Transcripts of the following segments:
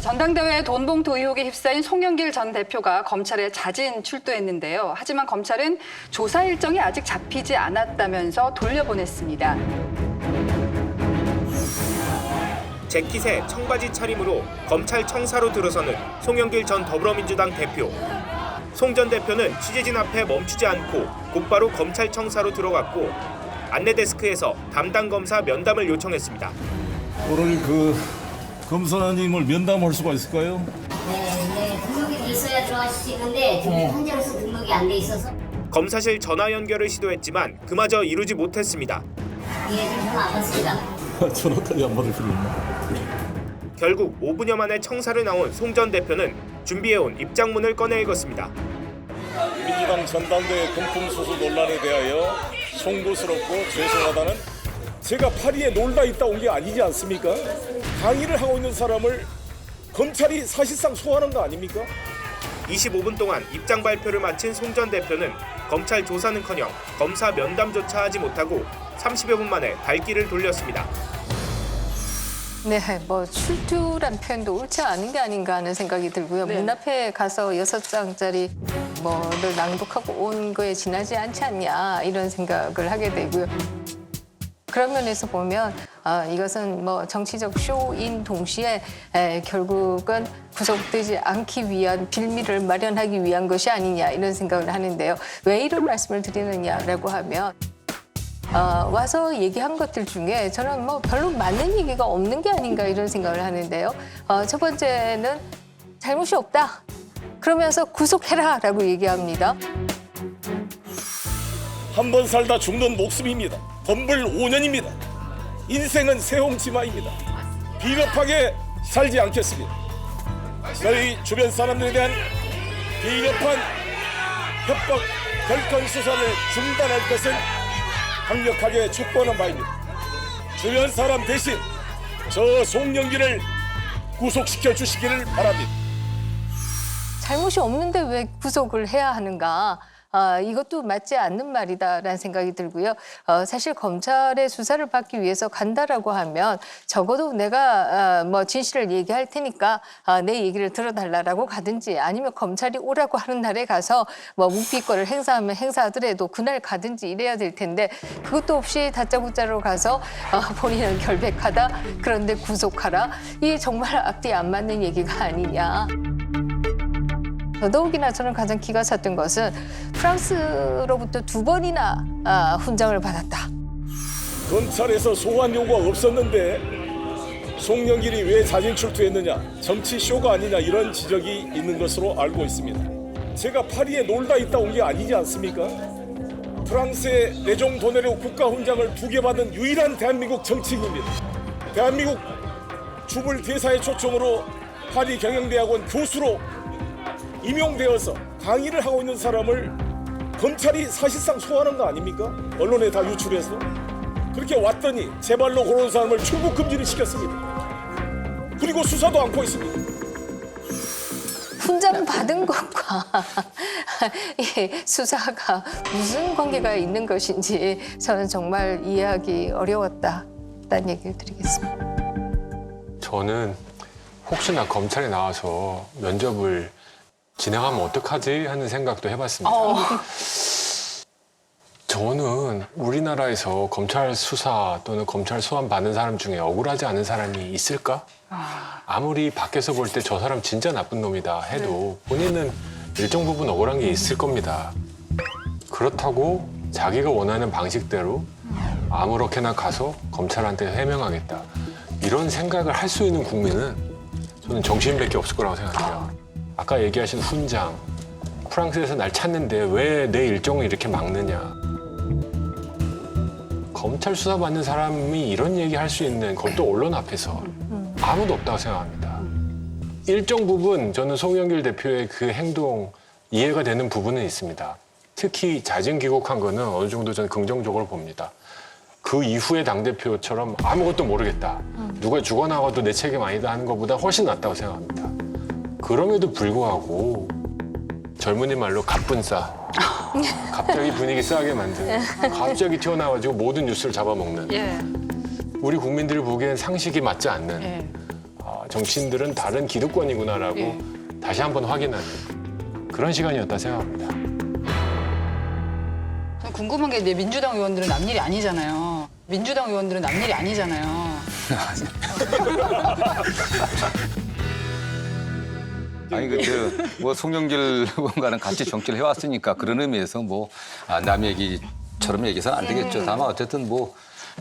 전당대회 돈봉투 의혹에 휩싸인 송영길 전 대표가 검찰에 자진 출두했는데요. 하지만 검찰은 조사 일정이 아직 잡히지 않았다면서 돌려보냈습니다. 재킷에 청바지 차림으로 검찰 청사로 들어서는 송영길 전 더불어민주당 대표. 송 전 대표는 취재진 앞에 멈추지 않고 곧바로 검찰 청사로 들어갔고 안내데스크에서 담당 검사 면담을 요청했습니다. 오늘 검사님을 면담할 수가 있을까요? 네, 등록이 돼 있어야 들어가실 수 있는데 지금 현재로서 등록이 안 돼 있어서 검사실 전화 연결을 시도했지만 그마저 이루지 못했습니다. 예, 지금 전화 안 받습니다. 전화까지 안 받을 필요 있나? 결국 5분여 만에 청사를 나온 송 전 대표는 준비해온 입장문을 꺼내 읽었습니다. 민주당 전당대회 금품수수 논란에 대하여 송구스럽고 죄송하다는 제가 파리에 놀다 있다 온 게 아니지 않습니까? 강의를 하고 있는 사람을 검찰이 사실상 소환한 거 아닙니까? 25분 동안 입장 발표를 마친 송 전 대표는 검찰 조사는커녕 검사 면담조차 하지 못하고 30여 분 만에 발길을 돌렸습니다. 네, 뭐 출두란 표현도 옳지 않은 게 아닌가 하는 생각이 들고요. 네. 문 앞에 가서 6장짜리 뭐를 낭독하고 온 거에 지나지 않지 않냐 이런 생각을 하게 되고요. 그런 면에서 보면 이것은 뭐 정치적 쇼인 동시에 결국은 구속되지 않기 위한 빌미를 마련하기 위한 것이 아니냐 이런 생각을 하는데요. 왜 이런 말씀을 드리느냐라고 하면 와서 얘기한 것들 중에 저는 뭐 별로 맞는 얘기가 없는 게 아닌가 이런 생각을 하는데요. 첫 번째는 잘못이 없다. 그러면서 구속해라라고 얘기합니다. 한 번 살다 죽는 목숨입니다. 덤불 5년입니다. 인생은 새홍치마입니다. 비겁하게 살지 않겠습니다. 저희 주변 사람들에 대한 비겁한 협박, 결권 수사를 중단할 것은 강력하게 촉구하는 바입니다. 주변 사람 대신 저 송영길을 구속시켜 주시기를 바랍니다. 잘못이 없는데 왜 구속을 해야 하는가? 이것도 맞지 않는 말이다라는 생각이 들고요. 사실 검찰의 수사를 받기 위해서 간다라고 하면 적어도 내가 뭐 진실을 얘기할 테니까 내 얘기를 들어달라라고 가든지 아니면 검찰이 오라고 하는 날에 가서 뭐 묵비권을 행사하면 행사하더라도 그날 가든지 이래야 될 텐데 그것도 없이 다짜고짜로 가서 본인은 결백하다 그런데 구속하라 이 정말 앞뒤 안 맞는 얘기가 아니냐. 더더욱이나 저는 가장 기가 찼던 것은 프랑스로부터 2번이나 훈장을 받았다. 검찰에서 소환 요구가 없었는데 송영길이 왜 자진 출두했느냐, 정치 쇼가 아니냐 이런 지적이 있는 것으로 알고 있습니다. 제가 파리에 놀다 있다 온 게 아니지 않습니까? 프랑스의 레종 도네르 국가훈장을 2개 받은 유일한 대한민국 정치인입니다. 대한민국 주불 대사의 초청으로 파리 경영대학원 교수로 임용되어서 강의를 하고 있는 사람을 검찰이 사실상 소환한 거 아닙니까? 언론에 다 유출해서 그렇게 왔더니 제 발로 그런 사람을 출국 금지를 시켰습니다. 그리고 수사도 않고 있습니다. 훈장 받은 것과 이 수사가 무슨 관계가 있는 것인지 저는 정말 이해하기 어려웠다라는 얘기를 드리겠습니다. 저는 혹시나 검찰에 나와서 면접을 진행하면 어떡하지 하는 생각도 해봤습니다. 저는 우리나라에서 검찰 수사 또는 검찰 소환 받는 사람 중에 억울하지 않은 사람이 있을까? 아무리 밖에서 볼 때 저 사람 진짜 나쁜 놈이다 해도 본인은 일정 부분 억울한 게 있을 겁니다. 그렇다고 자기가 원하는 방식대로 아무렇게나 가서 검찰한테 해명하겠다. 이런 생각을 할 수 있는 국민은 저는 정치인밖에 없을 거라고 생각해요. 아까 얘기하신 훈장, 프랑스에서 날 찾는데 왜 내 일정을 이렇게 막느냐. 검찰 수사 받는 사람이 이런 얘기 할 수 있는 그것도 언론 앞에서 아무도 없다고 생각합니다. 일정 부분 저는 송영길 대표의 그 행동 이해가 되는 부분은 있습니다. 특히 자진 귀국한 거는 어느 정도 저는 긍정적으로 봅니다. 그 이후에 당대표처럼 아무것도 모르겠다. 누가 죽어나가도 내 책임 아니다 하는 것보다 훨씬 낫다고 생각합니다. 그럼에도 불구하고 젊은이 말로 갑분싸. 갑자기 분위기 싸게 만드는. 갑자기 튀어나와가지고 모든 뉴스를 잡아먹는. 우리 국민들이 보기엔 상식이 맞지 않는. 정치인들은 다른 기득권이구나라고 예. 다시 한번 확인하는 그런 시간이었다 생각합니다. 궁금한 게 이제 민주당 의원들은 남일이 아니잖아요. 민주당 의원들은 남일이 아니잖아요. 아니 근데 뭐 송영길 의원과는 같이 정치를 해왔으니까 그런 의미에서 뭐 남 얘기처럼 얘기해서는 안 되겠죠. 다만 어쨌든 뭐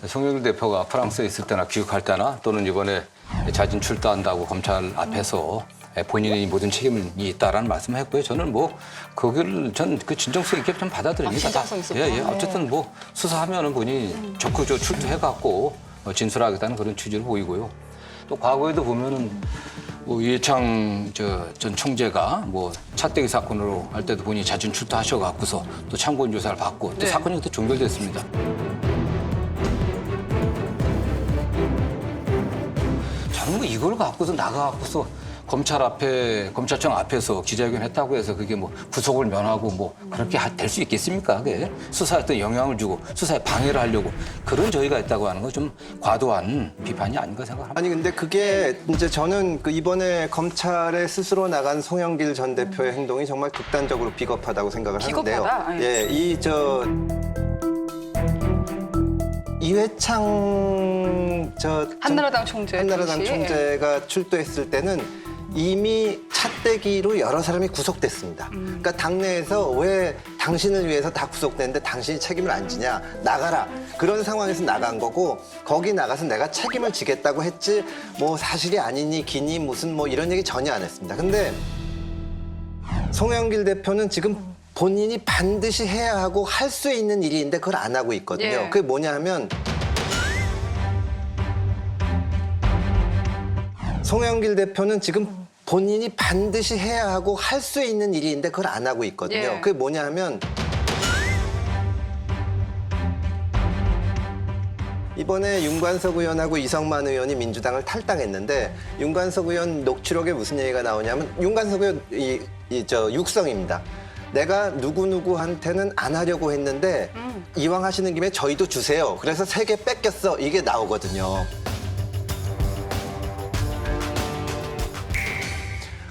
송영길 대표가 프랑스에 있을 때나 귀국할 때나 또는 이번에 자진 출두한다고 검찰 앞에서 본인이 모든 책임이 있다라는 말씀을 했고요. 저는 뭐 거기를 전 그 진정성 있게 좀 받아들입니다. 진정성 있었구나. 예. 어쨌든 뭐 수사하면은 본인이 적극적으로 출두해갖고 진술하겠다는 그런 취지를 보이고요. 또 과거에도 보면은 뭐 이해창 전 총재가 뭐 차떼기 사건으로 할 때도 본인이 자진 출두하셔갖고서 또 참고인 조사를 받고 또 네. 사건이 그때 종결됐습니다. 저는 뭐 이걸 갖고서 나가갖고서 검찰청 앞에서 기자회견 했다고 해서 그게 뭐 구속을 면하고 뭐 그렇게 될 수 있겠습니까? 그게 수사에 또 영향을 주고 수사에 방해를 하려고 그런 저희가 있다고 하는 건 좀 과도한 비판이 아닌가 생각합니다. 아니 근데 그게 이제 저는 그 이번에 검찰에 스스로 나간 송영길 전 대표의 행동이 정말 극단적으로 비겁하다고 생각을 비겁하다? 하는데요. 예, 이회창 한나라당 총재 한나라당 당시. 총재가 출두했을 때는 이미 차떼기로 여러 사람이 구속됐습니다. 그러니까 당내에서 왜 당신을 위해서 다 구속됐는데 당신이 책임을 안 지냐, 나가라. 그런 상황에서 나간 거고 거기 나가서 내가 책임을 지겠다고 했지 뭐 사실이 아니니 기니 무슨 뭐 이런 얘기 전혀 안 했습니다. 근데 송영길 대표는 지금 본인이 반드시 해야 하고 할 수 있는 일인데 그걸 안 하고 있거든요. 예. 그게 뭐냐 하면 송영길 대표는 지금 본인이 반드시 해야 하고 할 수 있는 일인데 그걸 안 하고 있거든요. 예. 그게 뭐냐 하면 이번에 윤관석 의원하고 이성만 의원이 민주당을 탈당했는데 윤관석 의원 녹취록에 무슨 얘기가 나오냐면 윤관석 의원 육성입니다. 내가 누구누구한테는 안 하려고 했는데 이왕 하시는 김에 저희도 주세요. 그래서 3개 뺏겼어. 이게 나오거든요.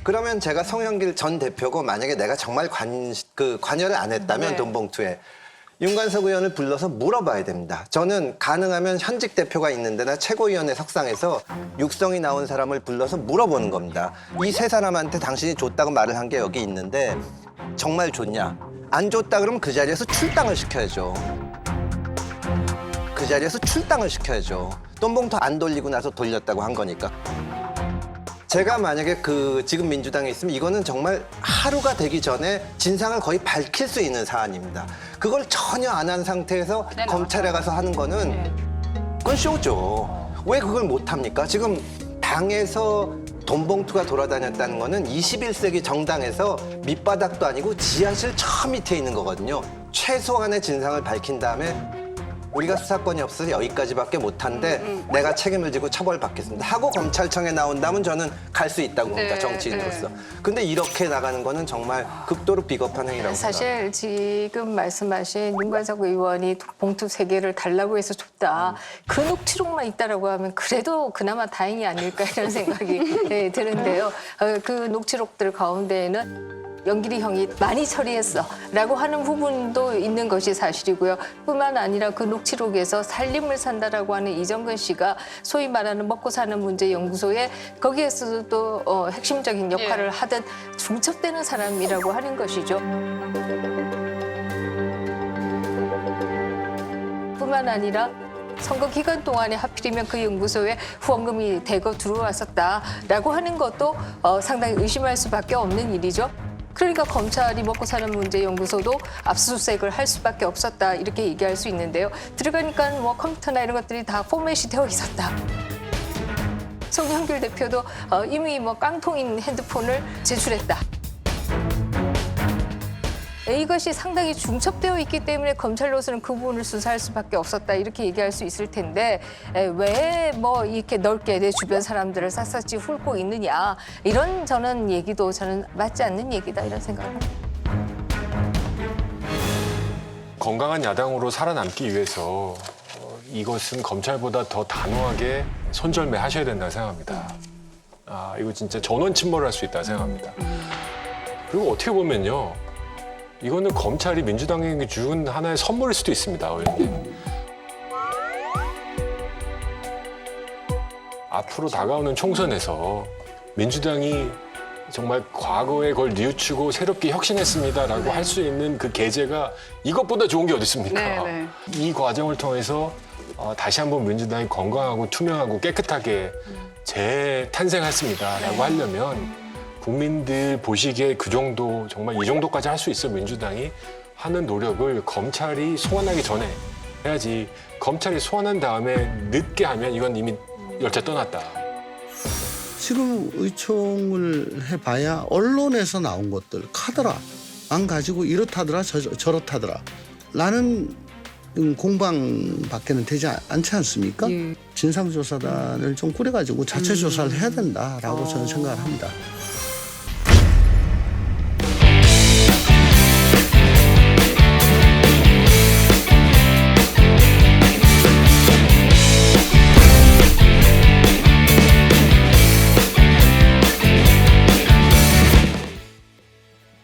그러면 제가 송영길 전 대표고 만약에 내가 정말 관여를 안 했다면 네. 돈봉투에 윤관석 의원을 불러서 물어봐야 됩니다. 저는 가능하면 현직 대표가 있는 데나 최고위원회 석상에서 육성이 나온 사람을 불러서 물어보는 겁니다. 이 3사람한테 당신이 줬다고 말을 한 게 여기 있는데 정말 줬냐? 안 줬다 그러면 그 자리에서 출당을 시켜야죠. 그 자리에서 출당을 시켜야죠. 돈봉투 안 돌리고 나서 돌렸다고 한 거니까. 제가 만약에 지금 민주당에 있으면 이거는 정말 하루가 되기 전에 진상을 거의 밝힐 수 있는 사안입니다. 그걸 전혀 안 한 상태에서 네, 검찰에 가서 하는 거는 그건 쇼죠. 왜 그걸 못 합니까? 지금 당에서 돈봉투가 돌아다녔다는 거는 21세기 정당에서 밑바닥도 아니고 지하실 저 밑에 있는 거거든요. 최소한의 진상을 밝힌 다음에 우리가 수사권이 없어서 여기까지밖에 못한데 내가 책임을 지고 처벌받겠습니다 하고 검찰청에 나온다면 저는 갈 수 있다고 봅니다. 네, 정치인으로서. 근데 이렇게 나가는 거는 정말 극도로 비겁한 행위라고 생각합니다. 사실 지금 말씀하신 윤관석 의원이 봉투 3개를 달라고 해서 줬다. 그 녹취록만 있다라고 하면 그래도 그나마 다행이 아닐까 이런 생각이 네, 드는데요. 그 녹취록들 가운데에는 영길이 형이 많이 처리했어 라고 하는 부분도 있는 것이 사실이고요. 뿐만 아니라 그 녹취록에서 살림을 산다라고 하는 이정근 씨가 소위 말하는 먹고 사는 문제 연구소에 거기에서도 핵심적인 역할을 하듯 중첩되는 사람이라고 하는 것이죠. 뿐만 아니라 선거 기간 동안에 하필이면 그 연구소에 후원금이 대거 들어왔었다라고 하는 것도 상당히 의심할 수밖에 없는 일이죠. 그러니까 검찰이 먹고 사는 문제 연구소도 압수수색을 할 수밖에 없었다 이렇게 얘기할 수 있는데요. 들어가니까 뭐 컴퓨터나 이런 것들이 다 포맷이 되어 있었다. 송영길 대표도 이미 뭐 깡통인 핸드폰을 제출했다. 이것이 상당히 중첩되어 있기 때문에 검찰로서는 그 부분을 수사할 수밖에 없었다 이렇게 얘기할 수 있을 텐데 왜 뭐 이렇게 넓게 내 주변 사람들을 샅샅이 훑고 있느냐 이런 저는 얘기도 저는 맞지 않는 얘기다 이런 생각을 합니다. 건강한 야당으로 살아남기 위해서 이것은 검찰보다 더 단호하게 손절매 하셔야 된다고 생각합니다. 이거 진짜 전원 침몰할 수 있다 생각합니다. 그리고 어떻게 보면요, 이거는 검찰이 민주당에게 준 하나의 선물일 수도 있습니다, 의원님. 앞으로 다가오는 총선에서 민주당이 정말 과거에 그걸 뉘우치고 새롭게 혁신했습니다라고 할 수 있는 그 계제가 이것보다 좋은 게 어디 있습니까? 네, 네. 이 과정을 통해서 다시 한번 민주당이 건강하고 투명하고 깨끗하게 재탄생했습니다라고 하려면 국민들 보시기에 그 정도, 정말 이 정도까지 할 수 있어 민주당이 하는 노력을 검찰이 소환하기 전에 해야지, 검찰이 소환한 다음에 늦게 하면 이건 이미 열차 떠났다. 지금 의총을 해봐야 언론에서 나온 것들, 카더라 안 가지고 이렇다더라 저렇다더라 라는 공방밖에는 되지 않지 않습니까? 진상조사단을 좀 꾸려가지고 자체 조사를 해야 된다라고 저는 생각을 합니다.